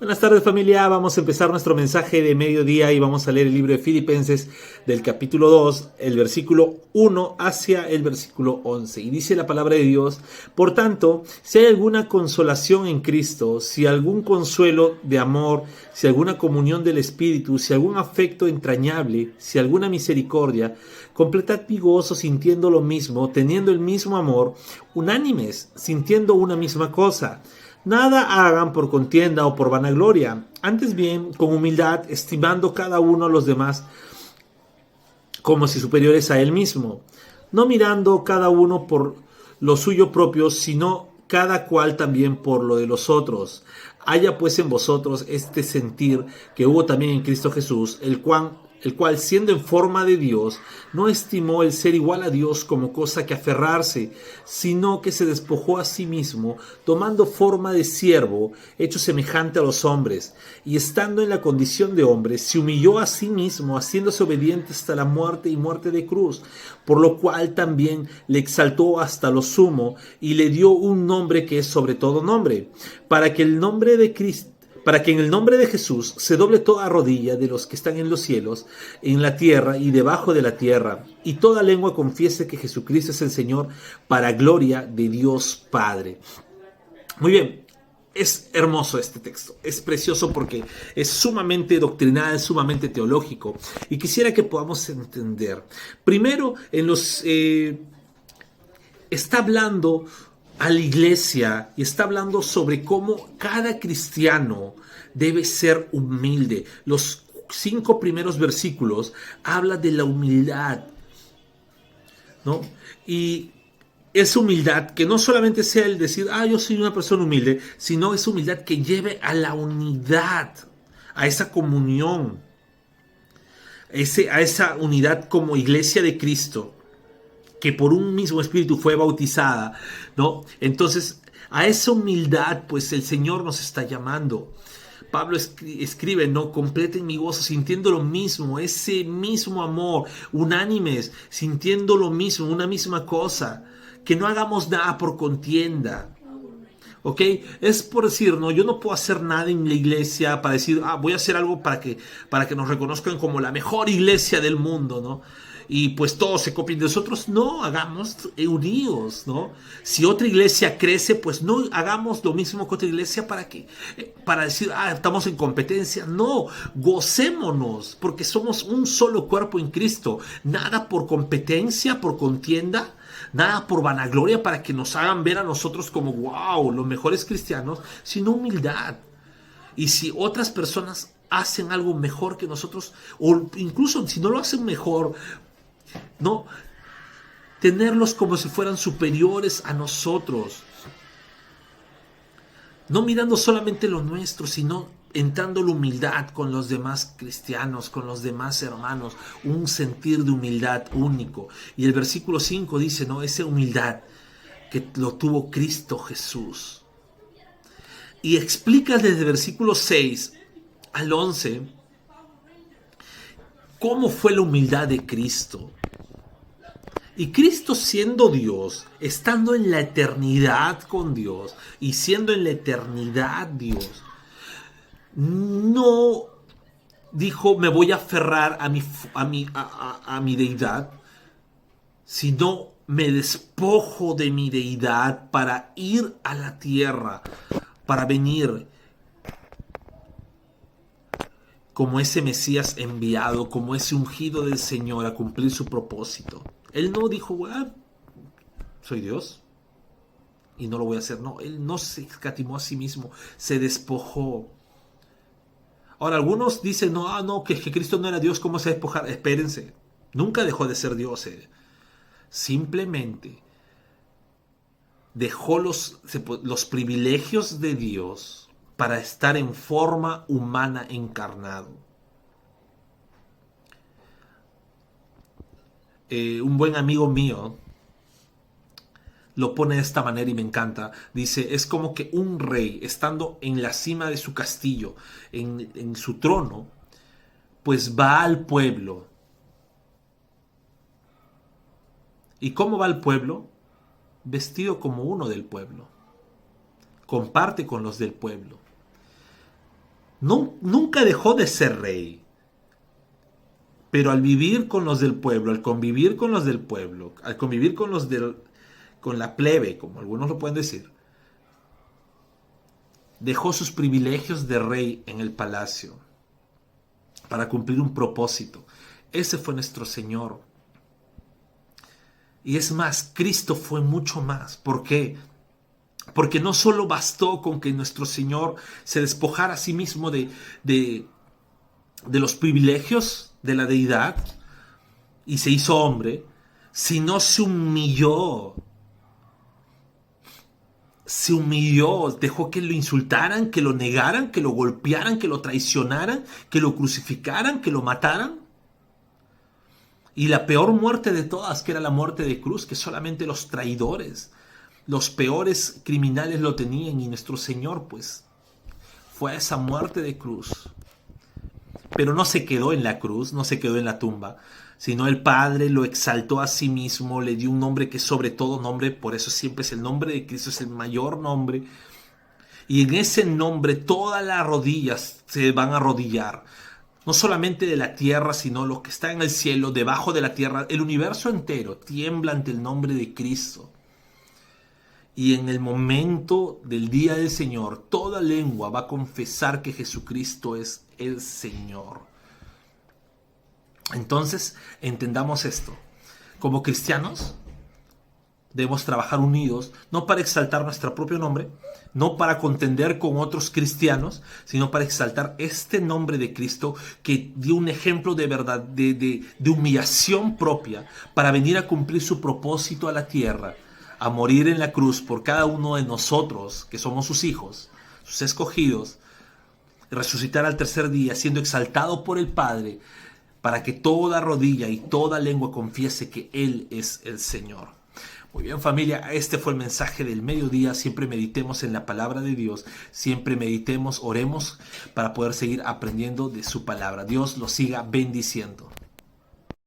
Buenas tardes familia, vamos a empezar nuestro mensaje de mediodía y vamos a leer el libro de Filipenses del capítulo 2, el versículo 1 hacia el versículo 11. Y dice la palabra de Dios: por tanto, si hay alguna consolación en Cristo, si algún consuelo de amor, si alguna comunión del Espíritu, si algún afecto entrañable, si alguna misericordia, completad mi gozo sintiendo lo mismo, teniendo el mismo amor, unánimes, sintiendo una misma cosa. Nada hagan por contienda o por vanagloria, antes bien con humildad, estimando cada uno a los demás como si superiores a él mismo, no mirando cada uno por lo suyo propio, sino cada cual también por lo de los otros. Haya pues en vosotros este sentir que hubo también en Cristo Jesús, el cual siendo en forma de Dios, no estimó el ser igual a Dios como cosa que aferrarse, sino que se despojó a sí mismo, tomando forma de siervo, hecho semejante a los hombres, y estando en la condición de hombre, se humilló a sí mismo, haciéndose obediente hasta la muerte y muerte de cruz, por lo cual también le exaltó hasta lo sumo, y le dio un nombre que es sobre todo nombre, para que en el nombre de Jesús se doble toda rodilla de los que están en los cielos, en la tierra y debajo de la tierra, y toda lengua confiese que Jesucristo es el Señor, para gloria de Dios Padre. Muy bien, es hermoso este texto, es precioso porque es sumamente doctrinal, es sumamente teológico, y quisiera que podamos entender. Primero, está hablando a la iglesia y está hablando sobre cómo cada cristiano debe ser humilde. Los 5 primeros versículos habla de la humildad, ¿no? Y esa humildad que no solamente sea el decir, yo soy una persona humilde, sino esa humildad que lleve a la unidad, a esa comunión, a esa unidad como iglesia de Cristo, que por un mismo espíritu fue bautizada, ¿no? Entonces, a esa humildad, pues el Señor nos está llamando. Pablo escribe, ¿no? Completen mi gozo sintiendo lo mismo, ese mismo amor, unánimes, sintiendo lo mismo, una misma cosa. Que no hagamos nada por contienda. ¿Ok? Es por decir, no, yo no puedo hacer nada en la iglesia para decir, voy a hacer algo para que nos reconozcan como la mejor iglesia del mundo, ¿no? Y pues todos se copien de nosotros. No, hagamos unidos, ¿no? Si otra iglesia crece, pues no hagamos lo mismo que otra iglesia para decir, estamos en competencia. No, gocémonos, porque somos un solo cuerpo en Cristo. Nada por competencia, por contienda, nada por vanagloria para que nos hagan ver a nosotros como wow, los mejores cristianos, sino humildad. Y si otras personas hacen algo mejor que nosotros, o incluso si no lo hacen mejor, no tenerlos como si fueran superiores a nosotros, no mirando solamente lo nuestro, sino entrando la humildad con los demás cristianos, con los demás hermanos, un sentir de humildad único. Y el versículo 5 dice, ¿no? Esa humildad que lo tuvo Cristo Jesús. Y explica desde el versículo 6 al 11 cómo fue la humildad de Cristo. Y Cristo, siendo Dios, estando en la eternidad con Dios y siendo en la eternidad Dios, no dijo me voy a aferrar a mi deidad, sino me despojo de mi deidad para ir a la tierra, para venir como ese Mesías enviado, como ese ungido del Señor a cumplir su propósito. Él no dijo, soy Dios y no lo voy a hacer. No, él no se escatimó a sí mismo, se despojó. Ahora, algunos dicen, no, que Cristo no era Dios, ¿cómo se despojar? Espérense, nunca dejó de ser Dios. Simplemente dejó los privilegios de Dios para estar en forma humana encarnado. Un buen amigo mío lo pone de esta manera y me encanta. Dice, es como que un rey, estando en la cima de su castillo, en su trono, pues va al pueblo. ¿Y cómo va al pueblo? Vestido como uno del pueblo. Comparte con los del pueblo. nunca dejó de ser rey. Pero al vivir con los del pueblo, al convivir con los del pueblo, al convivir con la plebe, como algunos lo pueden decir, dejó sus privilegios de rey en el palacio para cumplir un propósito. Ese fue nuestro Señor. Y es más, Cristo fue mucho más. ¿Por qué? Porque no solo bastó con que nuestro Señor se despojara a sí mismo de los privilegios de la deidad y se hizo hombre, sino se humilló, dejó que lo insultaran, que lo negaran, que lo golpearan, que lo traicionaran, que lo crucificaran, que lo mataran. Y la peor muerte de todas, que era la muerte de cruz, que solamente los traidores, los peores criminales lo tenían, y nuestro Señor pues fue a esa muerte de cruz. Pero no se quedó en la cruz, no se quedó en la tumba, sino el Padre lo exaltó a sí mismo, le dio un nombre que es sobre todo nombre, por eso siempre es el nombre de Cristo, es el mayor nombre. Y en ese nombre todas las rodillas se van a arrodillar, no solamente de la tierra, sino lo que está en el cielo, debajo de la tierra, el universo entero tiembla ante el nombre de Cristo. Y en el momento del día del Señor, toda lengua va a confesar que Jesucristo es el Señor. Entonces, entendamos esto. Como cristianos, debemos trabajar unidos, no para exaltar nuestro propio nombre, no para contender con otros cristianos, sino para exaltar este nombre de Cristo que dio un ejemplo de verdad, de humillación propia, para venir a cumplir su propósito a la tierra, a morir en la cruz por cada uno de nosotros, que somos sus hijos, sus escogidos, resucitar al tercer día, siendo exaltado por el Padre, para que toda rodilla y toda lengua confiese que Él es el Señor. Muy bien, familia, este fue el mensaje del mediodía. Siempre meditemos en la palabra de Dios, siempre meditemos, oremos para poder seguir aprendiendo de su palabra. Dios los siga bendiciendo.